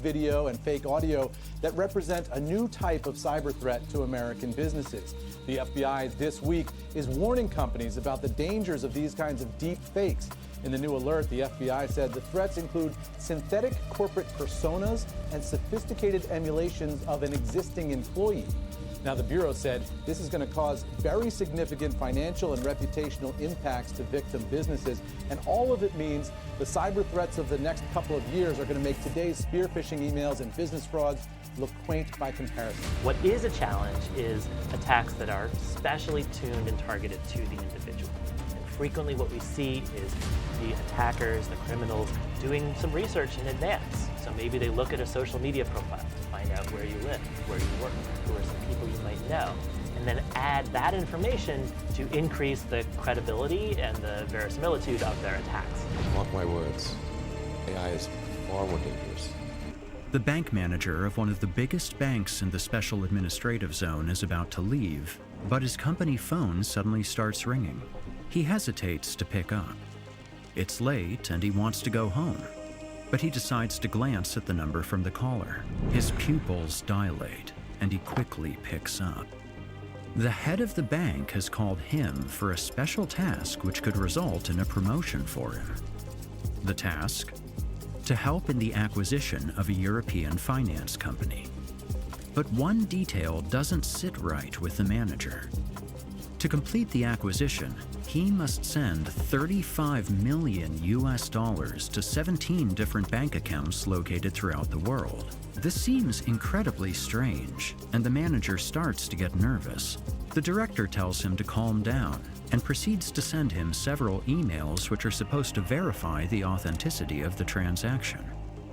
video and fake audio that represent a new type of cyber threat to American businesses. The FBI this week is warning companies about the dangers of these kinds of deep fakes. In the new alert, the FBI said the threats include synthetic corporate personas and sophisticated emulations of an existing employee. Now, the Bureau said this is going to cause very significant financial and reputational impacts to victim businesses. And all of it means the cyber threats of the next couple of years are going to make today's spear phishing emails and business frauds look quaint by comparison. What is a challenge is attacks that are specially tuned and targeted to the individual. And frequently what we see is the attackers, the criminals, doing some research in advance. So maybe they look at a social media profile to find out where you live, where you work, who are some people you might know, and then add that information to increase the credibility and the verisimilitude of their attacks. Mark my words, AI is far more dangerous. The bank manager of one of the biggest banks in the Special Administrative Zone is about to leave, but his company phone suddenly starts ringing. He hesitates to pick up. It's late and he wants to go home, but he decides to glance at the number from the caller. His pupils dilate and he quickly picks up. The head of the bank has called him for a special task which could result in a promotion for him. The task? To help in the acquisition of a European finance company. But one detail doesn't sit right with the manager. To complete the acquisition, he must send $35 million to 17 different bank accounts located throughout the world. This seems incredibly strange, and the manager starts to get nervous. The director tells him to calm down and proceeds to send him several emails which are supposed to verify the authenticity of the transaction.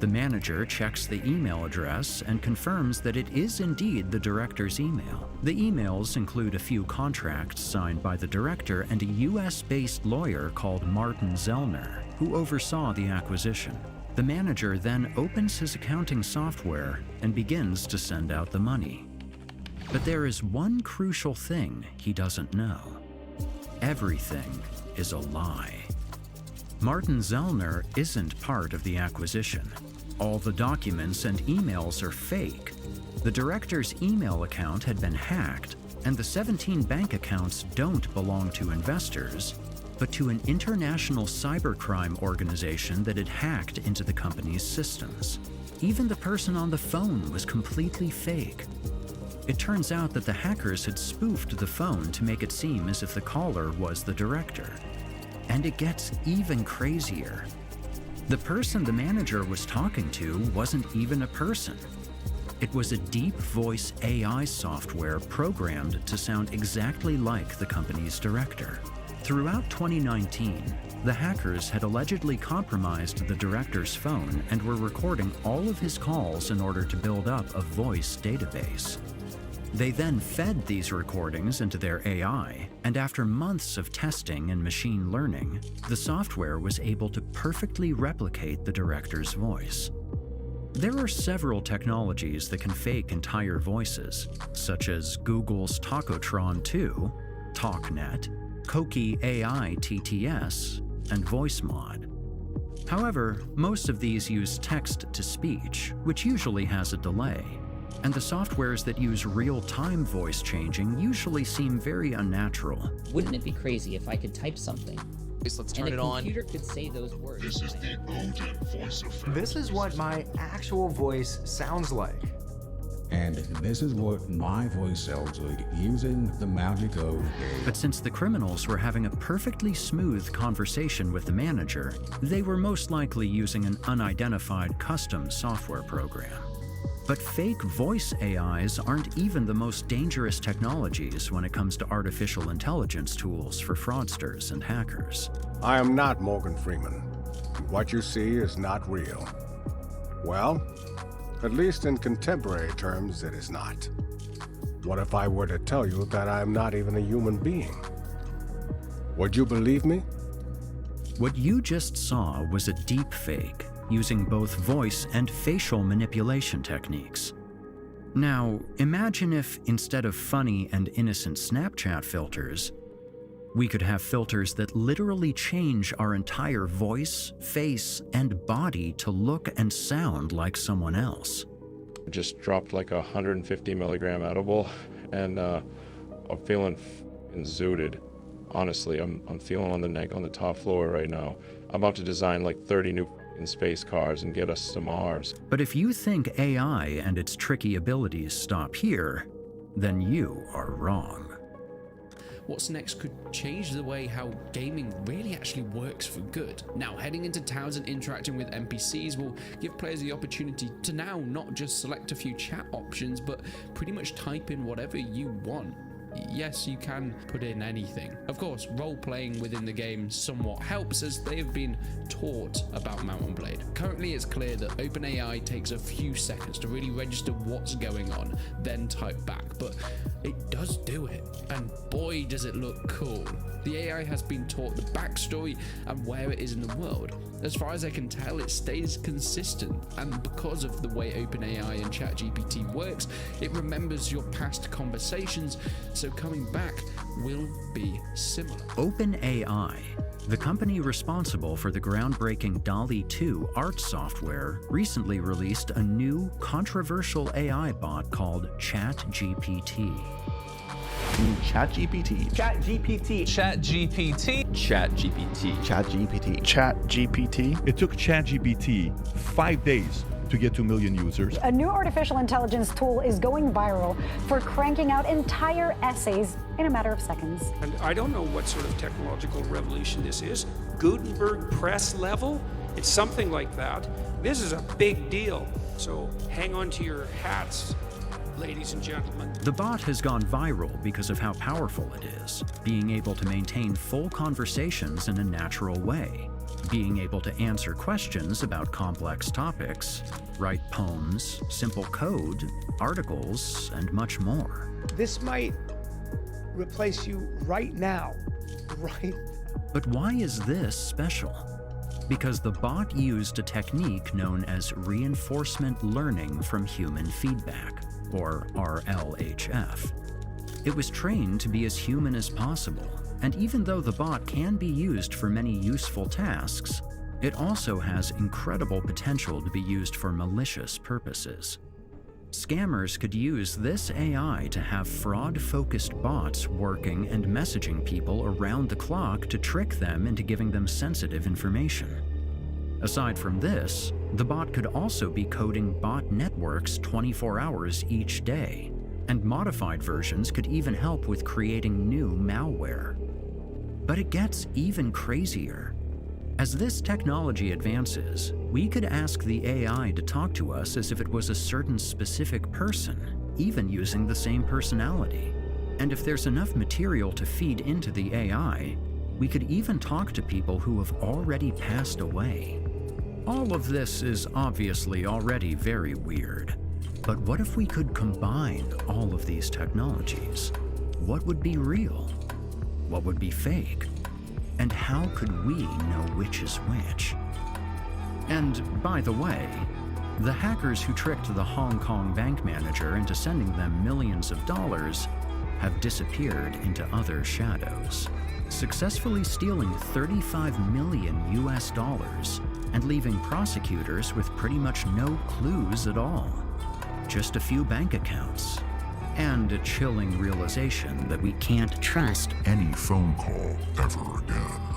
The manager checks the email address and confirms that it is indeed the director's email. The emails include a few contracts signed by the director and a US-based lawyer called Martin Zellner, who oversaw the acquisition. The manager then opens his accounting software and begins to send out the money. But there is one crucial thing he doesn't know. Everything is a lie. Martin Zellner isn't part of the acquisition. All the documents and emails are fake. The director's email account had been hacked, and the 17 bank accounts don't belong to investors, but to an international cybercrime organization that had hacked into the company's systems. Even the person on the phone was completely fake. It turns out that the hackers had spoofed the phone to make it seem as if the caller was the director. And it gets even crazier. The person the manager was talking to wasn't even a person. It was a deep voice AI software programmed to sound exactly like the company's director. Throughout 2019, the hackers had allegedly compromised the director's phone and were recording all of his calls in order to build up a voice database. They then fed these recordings into their AI, and after months of testing and machine learning, the software was able to perfectly replicate the director's voice. There are several technologies that can fake entire voices, such as Google's Talkotron 2, TalkNet, Koki AI TTS, and VoiceMod. However, most of these use text-to-speech, which usually has a delay. And the softwares that use real-time voice changing usually seem very unnatural. Wouldn't it be crazy if I could type something Let's turn and it a on. computer could say those words? This is the Odin voice effect. This is what my actual voice sounds like. And this is what my voice sounds like using the magic of AI. But since the criminals were having a perfectly smooth conversation with the manager, they were most likely using an unidentified custom software program. But fake voice AIs aren't even the most dangerous technologies when it comes to artificial intelligence tools for fraudsters and hackers. I am not Morgan Freeman. What you see is not real. Well, at least in contemporary terms, it is not. What if I were to tell you that I am not even a human being? Would you believe me? What you just saw was a deep fake, using both voice and facial manipulation techniques. Now, imagine if, instead of funny and innocent Snapchat filters, We could have filters that literally change our entire voice, face, and body to look and sound like someone else. I just dropped like a 150 milligram edible, and I'm feeling zooted. Honestly, I'm feeling on the top floor right now. I'm about to design like 30 new space cars and get us to Mars. But if you think AI and its tricky abilities stop here, then you are wrong. What's next could change the way how gaming really actually works for good. Now, heading into towns and interacting with NPCs will give players the opportunity to now not just select a few chat options, but pretty much type in whatever you want. Yes, you can put in anything. Of course, role-playing within the game somewhat helps, as they have been taught about Mount and Blade. Currently, it's clear that OpenAI takes a few seconds to really register what's going on, then type back, but it does do it, and boy does it look cool. The AI has been taught the backstory and where it is in the world. As far as I can tell, it stays consistent, and because of the way OpenAI and ChatGPT works, it remembers your past conversations, so coming back will be similar. OpenAI, the company responsible for the groundbreaking DALL-E 2 art software, recently released a new, controversial AI bot called ChatGPT. ChatGPT. ChatGPT. ChatGPT. ChatGPT. ChatGPT. ChatGPT. It took ChatGPT 5 days to get 2 million users. A new artificial intelligence tool is going viral for cranking out entire essays in a matter of seconds. And I don't know what sort of technological revolution this is. Gutenberg press level? It's something like that. This is a big deal. So hang on to your hats, ladies and gentlemen. The bot has gone viral because of how powerful it is, being able to maintain full conversations in a natural way, being able to answer questions about complex topics, write poems, simple code, articles, and much more. This might replace you right now, right? But why is this special? Because the bot used a technique known as reinforcement learning from human feedback, or RLHF. It was trained to be as human as possible, and even though the bot can be used for many useful tasks, it also has incredible potential to be used for malicious purposes. Scammers could use this AI to have fraud-focused bots working and messaging people around the clock to trick them into giving them sensitive information. Aside from this, the bot could also be coding bot networks 24 hours each day, and modified versions could even help with creating new malware. But it gets even crazier. As this technology advances, we could ask the AI to talk to us as if it was a certain specific person, even using the same personality. And if there's enough material to feed into the AI, we could even talk to people who have already passed away. All of this is obviously already very weird, but what if we could combine all of these technologies? What would be real? What would be fake? And how could we know which is which? And by the way, the hackers who tricked the Hong Kong bank manager into sending them millions of dollars have disappeared into other shadows, successfully stealing 35 million US dollars and leaving prosecutors with pretty much no clues at all. Just a few bank accounts, and a chilling realization that we can't trust any phone call ever again.